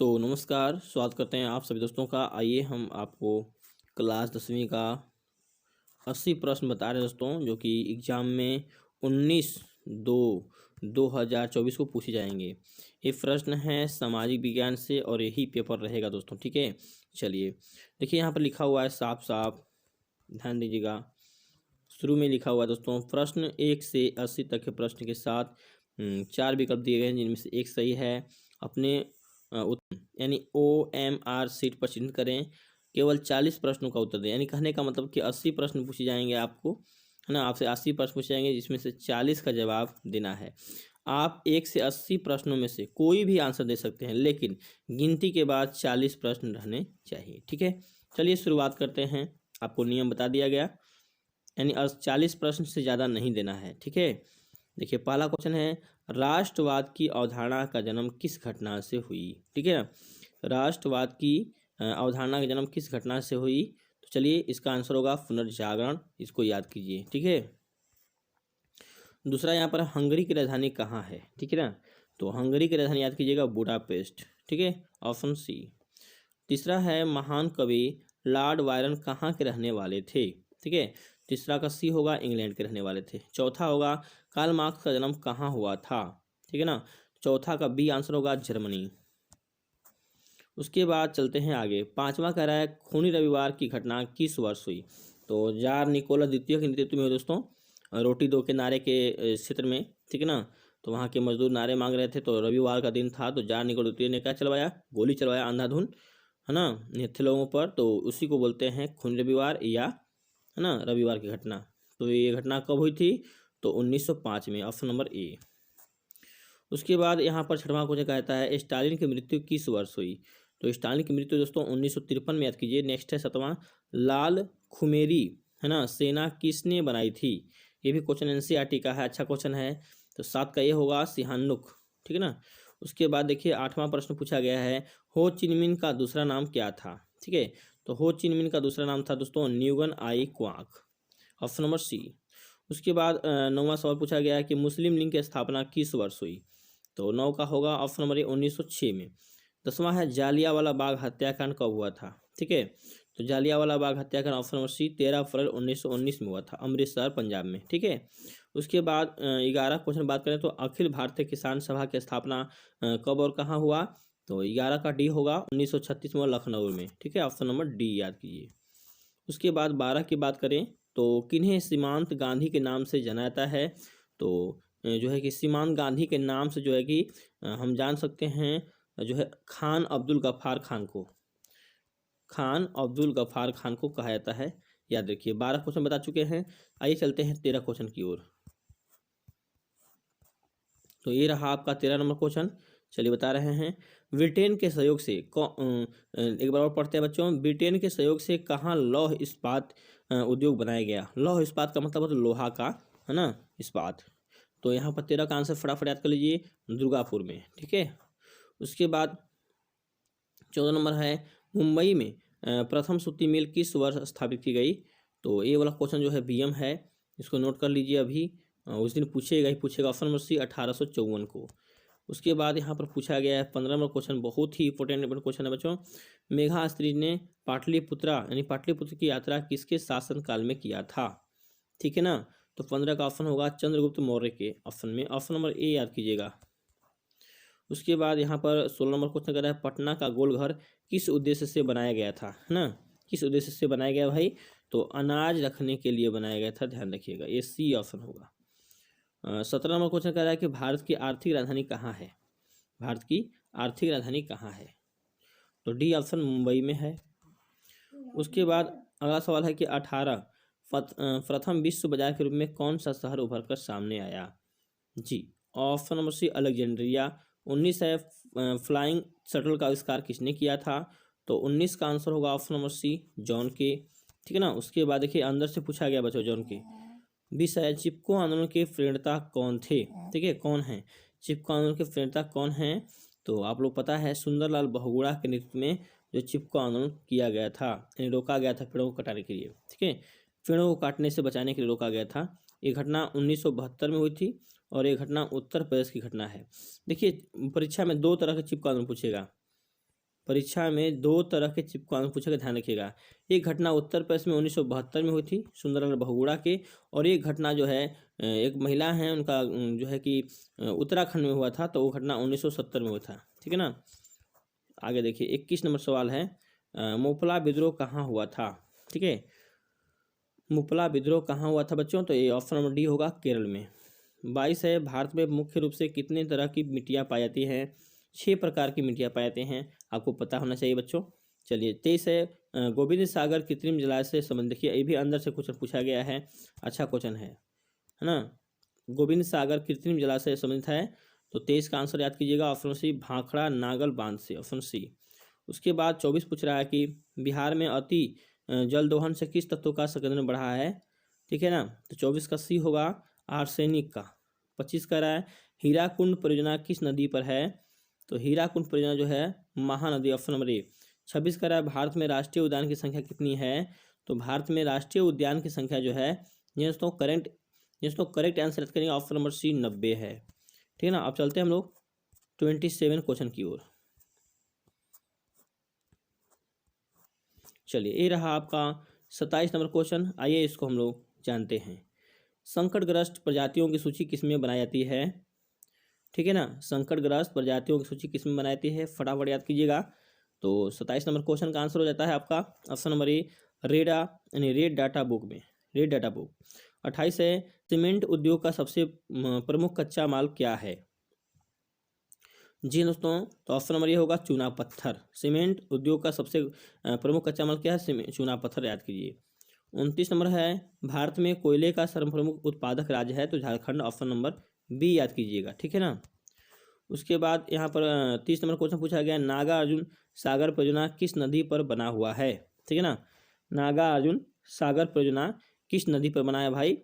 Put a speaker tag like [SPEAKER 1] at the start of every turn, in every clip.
[SPEAKER 1] तो नमस्कार, स्वागत करते हैं आप सभी दोस्तों का। आइए हम आपको क्लास 10वीं का 80 प्रश्न बता रहे हैं दोस्तों, जो कि एग्ज़ाम में 19/2/2024 को पूछे जाएंगे। ये प्रश्न है सामाजिक विज्ञान से और यही पेपर रहेगा दोस्तों, ठीक है। चलिए देखिए, यहाँ पर लिखा हुआ है साफ साफ, ध्यान दीजिएगा। शुरू में लिखा हुआ है दोस्तों, प्रश्न 1 से 80 तक के प्रश्न के साथ 4 विकल्प दिए गए हैं, जिनमें से एक सही है। अपने यानी OMR सीट पर चिन्हित करें। केवल 40 प्रश्नों का उत्तर दें। यानी कहने का मतलब कि 80 प्रश्न पूछे जाएंगे आपको, है ना। आपसे 80 प्रश्न पूछे जाएंगे, जिसमें से 40 का जवाब देना है। आप 1 से 80 प्रश्नों में से कोई भी आंसर दे सकते हैं, लेकिन गिनती के बाद 40 प्रश्न रहने चाहिए, ठीक है। चलिए शुरुआत करते हैं। आपको नियम बता दिया गया, यानी 40 प्रश्न से ज़्यादा नहीं देना है, ठीक है। देखिए पहला क्वेश्चन है, राष्ट्रवाद की अवधारणा का जन्म किस घटना से हुई, ठीक है। राष्ट्रवाद की अवधारणा का जन्म किस घटना से हुई, तो चलिए इसका आंसर होगा पुनर्जागरण। इसको याद कीजिए, ठीक है। दूसरा यहाँ पर, हंगरी की राजधानी कहाँ है, ठीक है ना। तो हंगरी की राजधानी याद कीजिएगा बुडापेस्ट, ठीक है, ऑप्शन सी। तीसरा है, महान कवि लॉर्ड बायरन कहाँ के रहने वाले थे, ठीक है। तीसरा का सी होगा, इंग्लैंड के रहने वाले थे। चौथा होगा, कार्ल मार्क्स का जन्म कहाँ हुआ था, ठीक है ना। चौथा का बी आंसर होगा, जर्मनी। उसके बाद चलते हैं आगे। पांचवा कह रहा है, खूनी रविवार की घटना किस वर्ष हुई। तो जार निकोला द्वितीय के नेतृत्व में हुई दोस्तों, रोटी दो के नारे के क्षेत्र में, ठीक है ना। तो वहाँ के मजदूर नारे मांग रहे थे, तो रविवार का दिन था, तो जार निकोला द्वितीय ने क्या चलवाया, गोली चलवाया अंधाधुन, है ना, निहत्थे लोगों पर। तो उसी को बोलते हैं खूनी रविवार, या है ना रविवार की घटना। तो ये घटना कब हुई थी, तो 1905 में, ऑप्शन नंबर ए। उसके बाद यहाँ पर छठवां क्वेश्चन कहता है, स्टालिन की मृत्यु किस वर्ष हुई। तो स्टालिन की मृत्यु दोस्तों 1953 में, याद कीजिए। नेक्स्ट है सतवां, लाल खुमेरी, है ना, सेना किसने बनाई थी। ये भी क्वेश्चन NCERT का है, अच्छा क्वेश्चन है। तो 7 का ये होगा, सिहानुक, ठीक है ना। उसके बाद देखिए 8वां प्रश्न पूछा गया है, हो चिन का दूसरा नाम क्या था, ठीक है। तो हो चिन का दूसरा नाम था दोस्तों न्यूगन आई क्वाक, ऑप्शन नंबर सी। उसके बाद 9वां सवाल पूछा गया है कि मुस्लिम लीग की स्थापना किस वर्ष हुई। तो 9 का होगा, ऑप्शन नंबर ए, 1906 में। 10वां है, जालियांवाला बाग हत्याकांड कब हुआ था, ठीक है। तो जालियांवाला बाग हत्याकांड, ऑप्शन नंबर सी, 13 अप्रैल 1919 में हुआ था, अमृतसर पंजाब में, ठीक है। उसके बाद 11 क्वेश्चन बात करें तो, अखिल भारतीय किसान सभा की स्थापना कब और कहाँ हुआ। तो 11 का डी होगा, 1936 में, लखनऊ में, ठीक है, ऑप्शन नंबर डी याद कीजिए। उसके बाद 12 की बात करें तो, किन्हें सीमांत गांधी के नाम से जाना जाता है। तो जो है कि सीमांत गांधी के नाम से जो है कि हम जान सकते हैं, जो है खान अब्दुल गफ्फार खान को, खान अब्दुल गफ्फार खान को कहा जाता है, याद रखिए। 12 क्वेश्चन बता चुके हैं। आइए चलते हैं 13 क्वेश्चन की ओर। तो ये रहा आपका 13 नंबर क्वेश्चन। चलिए बता रहे हैं, ब्रिटेन के सहयोग से एक बार और पढ़ते हैं बच्चों। ब्रिटेन के सहयोग से कहाँ लौह इस्पात उद्योग बनाया गया। लौह इस्पात का मतलब होता है लोहा का, है ना, इस्पात। तो यहाँ पर 13 का आंसर फटाफट याद कर लीजिए, दुर्गापुर में, ठीक है। उसके बाद 14 नंबर है, मुंबई में प्रथम सूती मिल किस वर्ष स्थापित की गई। तो ये वाला क्वेश्चन जो है BM है, इसको नोट कर लीजिए अभी। उस दिन पूछेगा ही पूछेगा, ऑप्शन नंबर सी, 1854 को। उसके बाद यहाँ पर पूछा गया है 15 नंबर क्वेश्चन, बहुत ही इंपॉर्टेंट क्वेश्चन है बच्चों। मेघास्त्री ने पाटलिपुत्रा यानी पाटलिपुत्र की यात्रा किसके शासनकाल में किया था, ठीक है ना। तो 15 का ऑप्शन होगा, चंद्रगुप्त मौर्य के, ऑप्शन में, ऑप्शन नंबर ए याद कीजिएगा। उसके बाद यहाँ पर 16 नंबर क्वेश्चन कर रहा है, पटना का गोलघर किस उद्देश्य से बनाया गया था, है ना। किस उद्देश्य से बनाया गया भाई, तो अनाज रखने के लिए बनाया गया था, ध्यान रखिएगा, ये सी ऑप्शन होगा। 17 नंबर क्वेश्चन कर रहा है कि भारत की आर्थिक राजधानी कहाँ है। भारत की आर्थिक राजधानी कहाँ है, तो डी ऑप्शन, मुंबई में है। उसके बाद अगला सवाल है कि 18 प्रथम विश्व बाजार के रूप में कौन सा शहर उभर कर सामने आया। जी, ऑप्शन नंबर सी, अलेक्जेंड्रिया। 19 है, फ्लाइंग शटल का आविष्कार किसने किया था। तो 19 का आंसर होगा, ऑप्शन नंबर सी, जॉन के, ठीक है ना। उसके बाद देखिए अंदर से पूछा गया बच्चों, जॉन के। 20 है, चिपको आंदोलन के प्रणेता कौन थे, ठीक है, कौन है चिपको आंदोलन के प्रणेता कौन है। तो आप लोग पता है, सुंदरलाल बहुगुणा के नेतृत्व में जो चिपको आंदोलन किया गया था, यानी रोका गया था पेड़ों को कटाने के लिए, ठीक है, पेड़ों को काटने से बचाने के लिए रोका गया था। ये घटना 1972 में हुई थी, और ये घटना उत्तर प्रदेश की घटना है। देखिए परीक्षा में 2 तरह के चिपको आंदोलन पूछेगा, परीक्षा में दो तरह के चिपको पूछेगा, ध्यान रखिएगा। एक घटना उत्तर प्रदेश में 1972 में हुई थी, सुंदरलाल बहुगुणा के, और एक घटना जो है एक महिला हैं उनका जो है कि उत्तराखंड में हुआ था, तो वो घटना 1970 में हुआ था, ठीक है ना। आगे देखिए 21 नंबर सवाल है, मोपला विद्रोह कहाँ हुआ था, ठीक है। मोपला विद्रोह कहाँ हुआ था बच्चों, तो ये ऑप्शन नंबर डी होगा, केरल में। 22 है, भारत में मुख्य रूप से कितने तरह की मिट्टियाँ पाई जाती हैं, 6 प्रकार की मिट्टियाँ पाई जाती हैं, आपको पता होना चाहिए बच्चों। चलिए 23 है, गोविंद सागर कृत्रिम जलाशय से संबंधित, देखिए ये भी अंदर से क्वेश्चन पूछा गया है, अच्छा क्वेश्चन है ना। गोविंद सागर कृत्रिम जलाशय से संबंधित है, तो 23 का आंसर याद कीजिएगा, ऑप्शन सी भाखड़ा नागल बांध से, ऑप्शन सी। उसके बाद 24 पूछ रहा है कि बिहार में अति जल दोहन से किस तत्व का संकेंद्रण बढ़ा है, ठीक है ना, तो 24 का सी होगा, आर्सेनिक का। 25 कह रहा है हीराकुंड परियोजना किस नदी पर है, तो हीराकुंड परियोजना जो है महानदी, ऑप्शन नंबर ए। 26 कह रहा है भारत में राष्ट्रीय उद्यान की संख्या कितनी है, तो भारत में राष्ट्रीय उद्यान की संख्या जो है, जिसको करेक्ट आंसर करेंगे, ऑप्शन नंबर सी 90 है, ठीक है ना। अब चलते हैं हम लोग 27 क्वेश्चन की ओर। चलिए ये रहा आपका 27 नंबर क्वेश्चन, आइए इसको हम लोग जानते हैं। संकटग्रस्त प्रजातियों की सूची किसमें बनाई जाती है, ठीक है ना, संकटग्रस्त प्रजातियों की सूची किसमें बनाई जाती है, फटाफट याद कीजिएगा। तो 27 नंबर क्वेश्चन का आंसर हो जाता है आपका ऑप्शन नंबर ए, रेडा यानी रेड डाटा बुक में, रेड डाटा बुक। 28 है, सीमेंट उद्योग का सबसे प्रमुख कच्चा माल क्या है, जी दोस्तों, तो ऑप्शन नंबर ये होगा चूना पत्थर। सीमेंट उद्योग का सबसे प्रमुख कच्चा माल क्या है, चूना पत्थर, याद कीजिए। 29 नंबर है, भारत में कोयले का सर्वप्रमुख उत्पादक राज्य है, तो झारखंड, ऑप्शन नंबर बी याद कीजिएगा, ठीक है ना। उसके बाद यहाँ पर 30 नंबर क्वेश्चन पूछा गया, नागा अर्जुन सागर परियोजना किस नदी पर बना हुआ है, ठीक है ना, नागा अर्जुन सागर परियोजना किस नदी पर बना है भाई,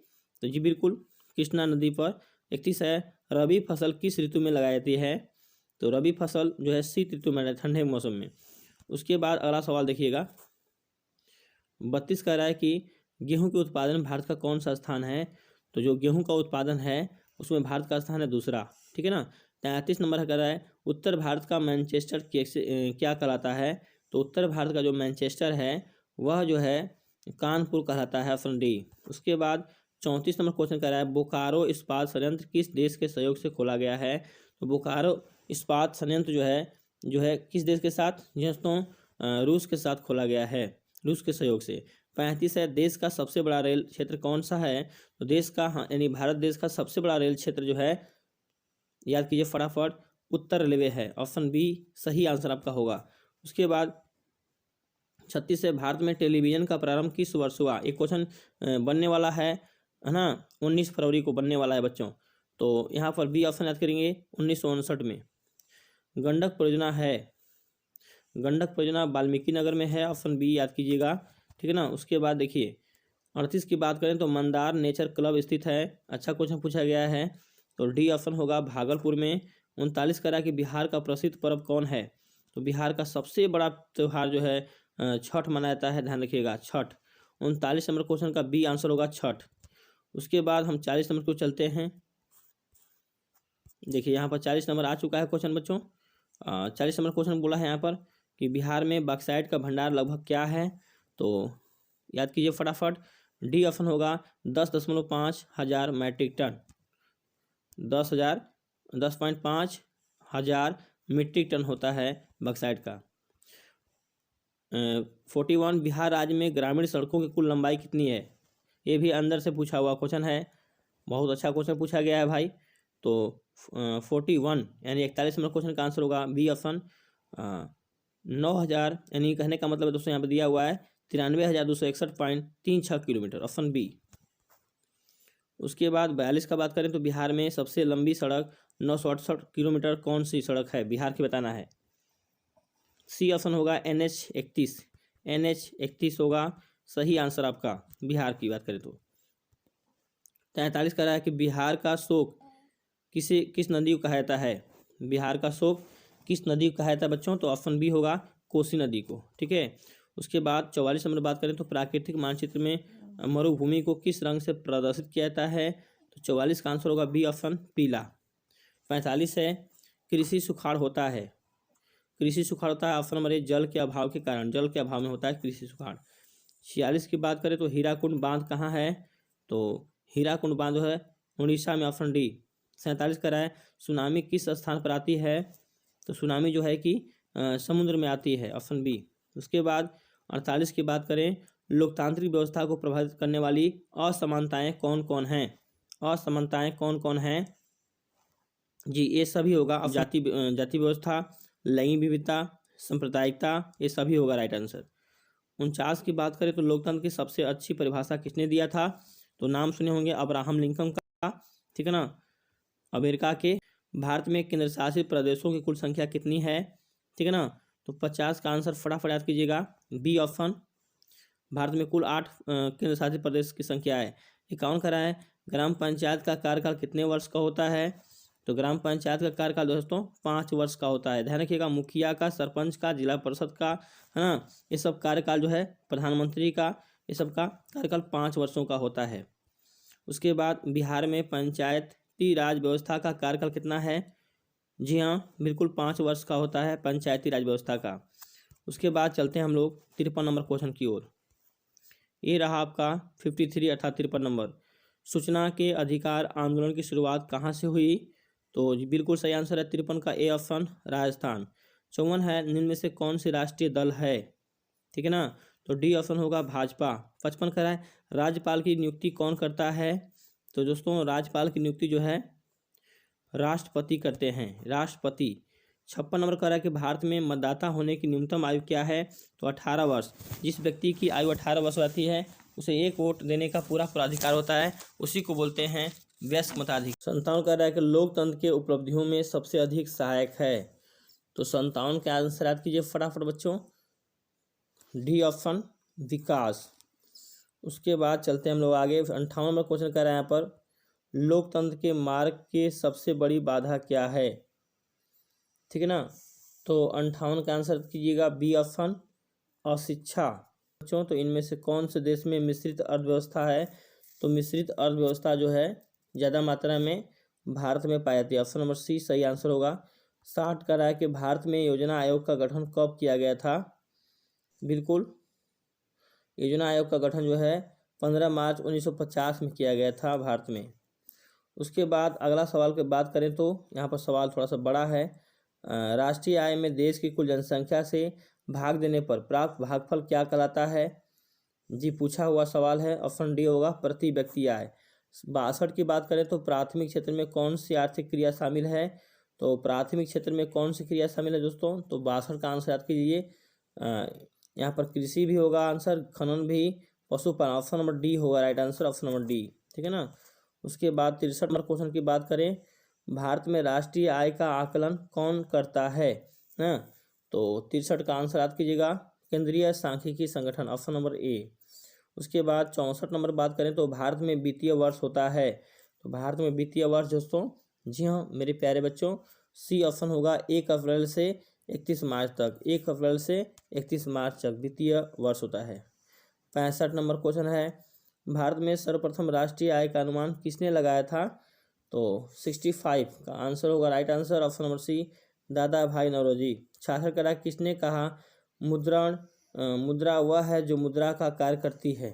[SPEAKER 1] तो जी बिल्कुल कृष्णा नदी पर। 31 है, रबी फसल किस ऋतु में लगाई जाती है, तो रबी फसल जो है शीत ऋतु में, ठंडे मौसम में। उसके बाद अगला सवाल देखिएगा, 32 कह रहा है कि गेहूं के उत्पादन में भारत का कौन सा स्थान है, तो जो गेहूं का उत्पादन है उसमें भारत का स्थान है दूसरा, ठीक है ना। 33 नंबर कह रहा है उत्तर भारत का मैनचेस्टर क्या कहलाता है, तो उत्तर भारत का जो मैनचेस्टर है वह जो है कानपुर कहलाता है, ऑप्शन डी। उसके बाद 34 नंबर क्वेश्चन कह रहा है बोकारो इस्पात संयंत्र किस देश के सहयोग से खोला गया है, तो बोकारो इस्पात संयंत्र जो है किस देश के साथ, दोस्तों रूस के साथ खोला गया है, रूस के सहयोग से। 35 है, देश का सबसे बड़ा रेल क्षेत्र कौन सा है, तो देश का यानी भारत देश का सबसे बड़ा रेल क्षेत्र जो है, याद कीजिए फटाफट, उत्तर रेलवे है, ऑप्शन बी सही आंसर आपका होगा। उसके बाद 36 है, भारत में टेलीविजन का प्रारंभ किस वर्ष हुआ, एक क्वेश्चन बनने वाला है ना, 19 फरवरी को बनने वाला है बच्चों, तो यहाँ पर बी ऑप्शन याद करेंगे 1959 में। गंडक परियोजना है, गंडक परियोजना वाल्मीकि नगर में है, ऑप्शन बी याद कीजिएगा, ठीक है ना। उसके बाद देखिए 38 की बात करें तो मंदार नेचर क्लब स्थित है, अच्छा क्वेश्चन पूछा गया है, तो डी ऑप्शन होगा भागलपुर में। 39 कह रहा है कि बिहार का प्रसिद्ध पर्व कौन है, तो बिहार का सबसे बड़ा त्यौहार जो है छठ मनाया जाता है, ध्यान रखिएगा छठ। 39 नंबर क्वेश्चन का बी आंसर होगा छठ। उसके बाद हम 40 नंबर को चलते हैं, देखिए यहाँ पर 40 नंबर आ चुका है क्वेश्चन बच्चों। 40 नंबर क्वेश्चन बोला है यहाँ पर कि बिहार में बॉक्साइट का भंडार लगभग क्या है, तो याद कीजिए फटाफट, डी ऑप्शन होगा 10.5 हज़ार मैट्रिक टन, 10.5 हज़ार मीट्रिक टन होता है बॉक्साइट का। 41 बिहार राज्य में ग्रामीण सड़कों की कुल लंबाई कितनी है, ये भी अंदर से पूछा हुआ क्वेश्चन है, बहुत अच्छा क्वेश्चन पूछा गया है भाई। तो 41 यानी 41 नंबर क्वेश्चन का आंसर होगा बी ऑप्शन 9,000, यानी कहने का मतलब दोस्तों यहाँ पर दिया हुआ है 93,261.36 किलोमीटर, ऑप्शन बी। उसके बाद 42 का बात करें तो बिहार में सबसे लंबी सड़क 968 किलोमीटर कौन सी सड़क है, बिहार की बताना है, सी ऑप्शन होगा NH31, NH31 होगा सही आंसर आपका बिहार की बात करें तो। 43 कह रहा है कि बिहार का शोक किस नदी को कहा जाता है, बिहार का शोक किस नदी को कहा जाता है बच्चों, तो ऑप्शन बी होगा कोसी नदी को, ठीक है। उसके बाद 44 नंबर बात करें तो प्राकृतिक मानचित्र में मरुभूमि को किस रंग से प्रदर्शित किया जाता है, तो 44 का आंसर होगा बी ऑप्शन पीला। 45 है, कृषि सुखाड़ होता है, कृषि सुखाड़ होता है? ऑप्शन नंबर ए जल के अभाव के कारण, जल के अभाव में होता है कृषि सुखाड़। 46 की बात करें तो हीराकुंड बांध कहाँ है? तो हीराकुंड बांध जो है उड़ीसा में, ऑप्शन डी। 47 का है सुनामी किस स्थान पर आती है? तो सुनामी जो है कि समुद्र में आती है, ऑप्शन बी। उसके बाद 48 की बात करें, लोकतांत्रिक व्यवस्था को प्रभावित करने वाली असमानताएं कौन कौन हैं? असमानताएं कौन कौन हैं जी? ये सभी होगा। अब जाति व्यवस्था, लैंगिक विविधता, सांप्रदायिकता, ये सभी होगा राइट आंसर। 49 की बात करें तो लोकतंत्र की सबसे अच्छी परिभाषा किसने दिया था? तो नाम सुने होंगे अब्राहम लिंकन का, ठीक है ना। अमेरिका के भारत में केंद्र शासित प्रदेशों की कुल संख्या कितनी है? ठीक है ना। तो 50 का आंसर फटाफट याद कीजिएगा, बी ऑप्शन। भारत में कुल 8 केंद्र शासित प्रदेश की संख्या है। 51 का है ग्राम पंचायत का कार्यकाल कितने वर्ष का होता है? तो ग्राम पंचायत का कार्यकाल दोस्तों 5 वर्ष का होता है। ध्यान रखिएगा, मुखिया का, सरपंच का, जिला परिषद का, है ना, ये सब कार्यकाल जो है, प्रधानमंत्री का, ये सब का कार्यकाल 5 वर्षों का होता है। उसके बाद बिहार में पंचायती राज व्यवस्था का कार्यकाल कितना है? जी हाँ, बिल्कुल 5 वर्ष का होता है पंचायती राज व्यवस्था का। उसके बाद चलते हैं हम लोग 53 नंबर क्वेश्चन की ओर। ये रहा आपका 53 अर्थात 53 नंबर। सूचना के अधिकार आंदोलन की शुरुआत कहाँ से हुई? तो बिल्कुल सही आंसर है 53 का ए ऑप्शन, राजस्थान। 54 है निम्न में से कौन सी राष्ट्रीय दल है? ठीक है ना, तो डी ऑप्शन होगा भाजपा। 55 का है राज्यपाल की नियुक्ति कौन करता है? तो दोस्तों राज्यपाल की नियुक्ति जो है राष्ट्रपति करते हैं, राष्ट्रपति। 56 नंबर कह रहा है कि भारत में मतदाता होने की न्यूनतम आयु क्या है? तो 18 वर्ष। जिस व्यक्ति की आयु 18 वर्ष रहती है उसे 1 वोट देने का पूरा अधिकार होता है, उसी को बोलते हैं वयस्क मताधिकार। 57 कह रहा है कि लोकतंत्र के उपलब्धियों में सबसे अधिक सहायक है। तो 57 का आंसर याद कीजिए फटाफट बच्चों, डी ऑप्शन, विकास। उसके बाद चलते हैं हम लोग आगे। 58 नंबर क्वेश्चन कह रहा है यहाँ पर, लोकतंत्र के मार्ग के सबसे बड़ी बाधा क्या है? ठीक है ना, तो 58 का आंसर कीजिएगा बी ऑप्शन, अशिक्षा। बच्चों तो इनमें से कौन से देश में मिश्रित अर्थव्यवस्था है? तो मिश्रित अर्थव्यवस्था जो है ज़्यादा मात्रा में भारत में पाई जाती है, ऑप्शन नंबर सी सही आंसर होगा। 60 का रहा है कि भारत में योजना आयोग का गठन कब किया गया था? बिल्कुल, योजना आयोग का गठन जो है 15 मार्च 1950 में किया गया था भारत में। उसके बाद अगला सवाल की बात करें तो यहाँ पर सवाल थोड़ा सा बड़ा है। राष्ट्रीय आय में देश की कुल जनसंख्या से भाग देने पर प्राप्त भागफल क्या कहलाता है? जी पूछा हुआ सवाल है, ऑप्शन डी होगा प्रति व्यक्ति आय। 62 की बात करें तो प्राथमिक क्षेत्र में कौन सी आर्थिक क्रिया शामिल है? तो प्राथमिक क्षेत्र में कौन सी क्रिया शामिल है दोस्तों? तो 62 का आंसर याद कीजिए, यहाँ पर कृषि भी होगा आंसर, खनन भी, पशुपालन, ऑप्शन नंबर डी होगा right answer, option number D. ठीक है ना। उसके बाद 63 नंबर क्वेश्चन की बात करें, भारत में राष्ट्रीय आय का आकलन कौन करता है? ना, तो 63 का आंसर याद कीजिएगा, केंद्रीय सांख्यिकी संगठन, ऑप्शन नंबर ए। उसके बाद 64 नंबर बात करें तो भारत में वित्तीय वर्ष होता है। तो भारत में वित्तीय वर्ष दोस्तों, जी हाँ मेरे प्यारे बच्चों, सी ऑप्शन होगा 1 अप्रैल से 31 मार्च तक, 1 अप्रैल से 31 मार्च तक वित्तीय वर्ष होता है। 65 नंबर क्वेश्चन है, भारत में सर्वप्रथम राष्ट्रीय आय का अनुमान किसने लगाया था? तो 65 का आंसर होगा right answer, option number C, Dadabhai Naoroji. 66 का किसने कहा मुद्रा वह है जो मुद्रा का कार्य करती है?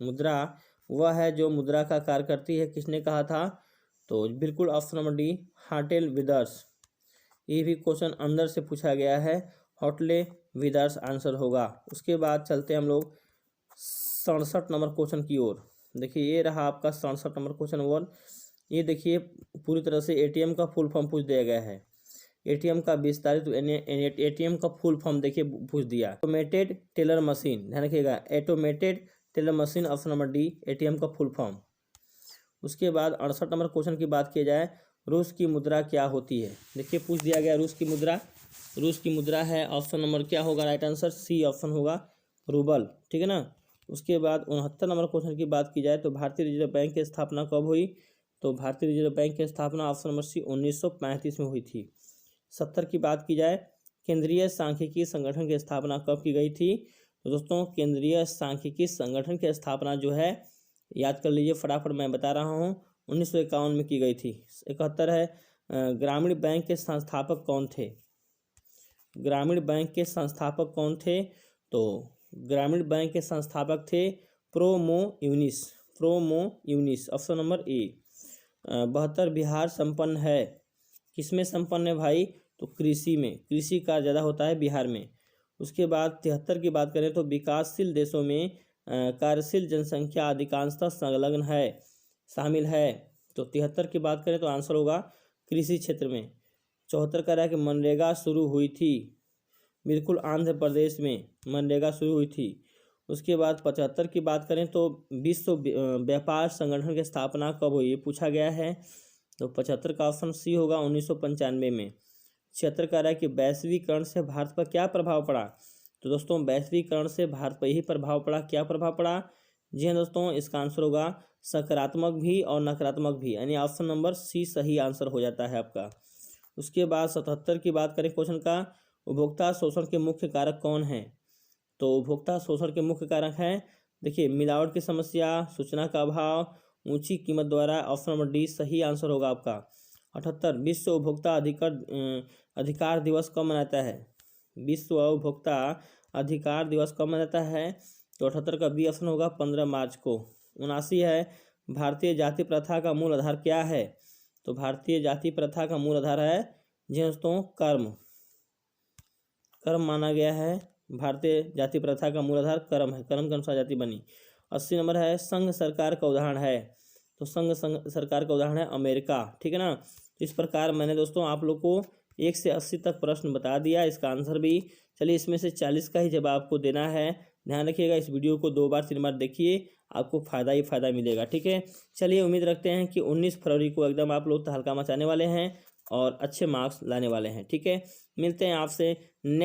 [SPEAKER 1] मुद्रा वह है जो मुद्रा का कार्य करती है, किसने कहा था? तो बिल्कुल option number D, hotel withers. ये भी क्वेश्चन अंदर से पूछा गया है, हॉटले विदर्स आंसर होगा। उसके बाद चलते हैं हम लोग 67 नंबर क्वेश्चन की ओर। देखिए ये रहा आपका 67 नंबर क्वेश्चन 1। ये देखिए पूरी तरह से एटीएम का फुल फॉर्म पूछ दिया गया है। एटीएम का विस्तारित एटीएम का फुल फॉर्म देखिए पूछ दिया, ऑटोमेटेड टेलर मशीन। ध्यान रखिएगा, automated teller machine, option number D, ATM का फुल फॉर्म। उसके बाद 68 नंबर क्वेश्चन की बात की जाए, रूस की मुद्रा क्या होती है? देखिए पूछ दिया गया रूस की मुद्रा, रूस की मुद्रा है, ऑप्शन नंबर क्या होगा राइट आंसर, सी ऑप्शन होगा, रूबल। ठीक है ना। उसके बाद 69 नंबर क्वेश्चन की बात की जाए तो भारतीय रिजर्व बैंक की स्थापना कब हुई? तो भारतीय रिजर्व बैंक की स्थापना ऑप्शन नंबर सी 1935 में हुई थी। 70 की बात की जाए, केंद्रीय सांख्यिकी संगठन की स्थापना कब की गई थी? तो दोस्तों केंद्रीय सांख्यिकी संगठन की स्थापना जो है याद कर लीजिए फटाफट, मैं बता रहा हूँ, 1951 में की गई थी। 71 है ग्रामीण बैंक के संस्थापक कौन थे? ग्रामीण बैंक के संस्थापक कौन थे? तो ग्रामीण बैंक के संस्थापक थे प्रोमो Yunus. Option number A. 72 Bihar संपन्न है, किसमें संपन्न है भाई? तो कृषि में, कृषि कार्य ज़्यादा होता है बिहार में। उसके बाद 73 की बात करें तो विकासशील देशों में कार्यशील जनसंख्या अधिकांशतः संलग्न है, शामिल है। तो 73 की बात करें तो आंसर होगा कृषि क्षेत्र में। 74 कह रहा है कि मनरेगा शुरू हुई थी, बिल्कुल आंध्र प्रदेश में मनरेगा शुरू हुई थी। उसके बाद 75 की बात करें तो विश्व व्यापार संगठन की स्थापना कब हुई, ये पूछा गया है। तो 75 का ऑप्शन सी होगा 1995 में। 76 कह रहा है कि वैश्वीकरण से भारत पर क्या प्रभाव पड़ा? तो दोस्तों वैश्वीकरण से भारत पर ही प्रभाव पड़ा। क्या प्रभाव पड़ा? जी हाँ दोस्तों, इसका आंसर होगा सकारात्मक भी और नकारात्मक भी, यानी ऑप्शन नंबर सी सही आंसर हो जाता है आपका। उसके बाद 77 की बात करें क्वेश्चन का, उपभोक्ता शोषण के मुख्य कारक कौन हैं? तो उपभोक्ता शोषण के मुख्य कारक हैं, देखिए, मिलावट की समस्या, सूचना का अभाव, ऊंची कीमत द्वारा। ऑप्शन नंबर डी सही आंसर होगा आपका। 78 विश्व उपभोक्ता अधिकार दिवस कब मनाता है? विश्व उपभोक्ता अधिकार दिवस कब मनाता है? तो 78 का बी ऑप्शन होगा 15 मार्च को। 79 है भारतीय जाति प्रथा का मूल आधार क्या है? तो भारतीय जाति प्रथा का मूल आधार है जी दोस्तों कर्म माना गया है। भारतीय जाति प्रथा का मूल आधार कर्म है, कर्म के अनुसार जाति बनी। 80 नंबर है संघ सरकार का उदाहरण है, तो संघ सरकार का उदाहरण है अमेरिका, ठीक है ना। तो इस प्रकार मैंने दोस्तों आप लोग को 1 से 80 तक प्रश्न बता दिया, इसका आंसर भी। चलिए इसमें से 40 का ही जवाब आपको देना है। ध्यान रखिएगा, इस वीडियो को 2 बार 3 बार देखिए, आपको फ़ायदा ही फ़ायदा मिलेगा, ठीक है। चलिए उम्मीद रखते हैं कि 19 फरवरी को एकदम आप लोग तहलका मचाने वाले हैं और अच्छे मार्क्स लाने वाले हैं, ठीक है। मिलते हैं आपसे नेक्स्ट